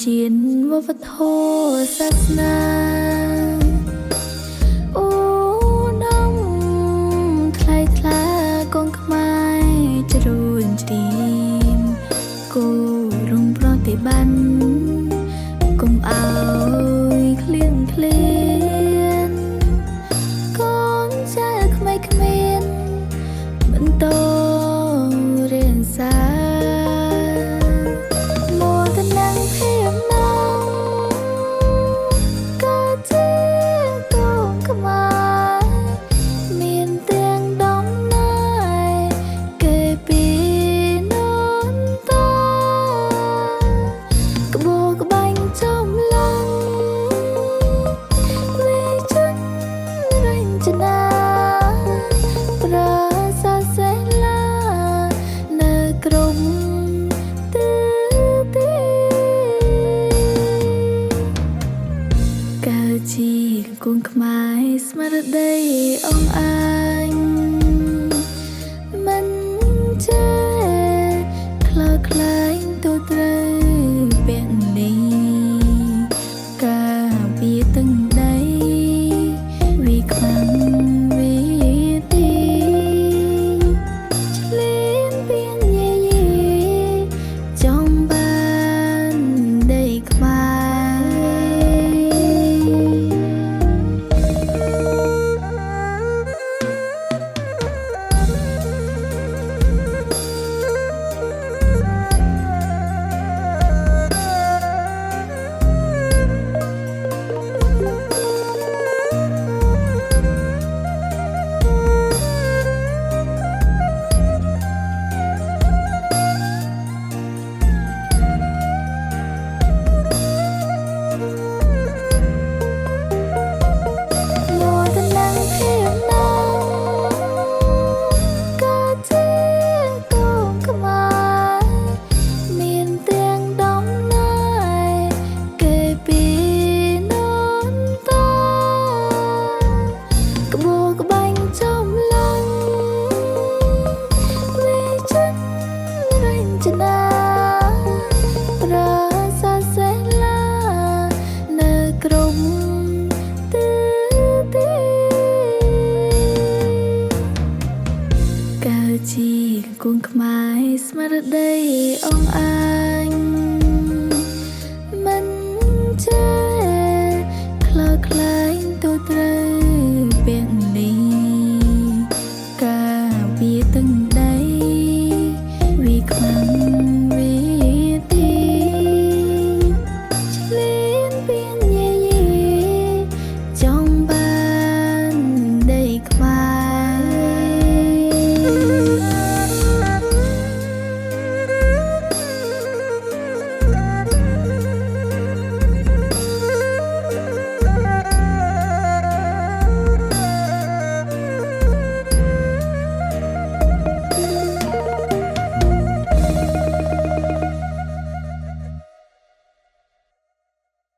ជាវប្បធម៌សាសនាអូនំថ្លៃថ្លាកងខ្មែរជ្រួញជ្រៀមគូរំប្រតិបត្តិកុំអើយឃ្លៀងឃ្លានកូនចៅក្មេងគ្មានបន្តរៀនសាជាកូនខ្មែរស្មារតីអងអាញមិនចេះខ្លោចខ្លែងទូត្រូវពាក់នេះការពារទាំងដីវិខ្លាំងវិទីឆ្លៀនពៀនយាយចង់បានដីខ្មែរជាកូនខ្មែរស្មារតីអងអាញមិនចេះខ្លោចខ្លែងទូត្រូវពាក់នេះការពារទាំងដីវិខ្លាំង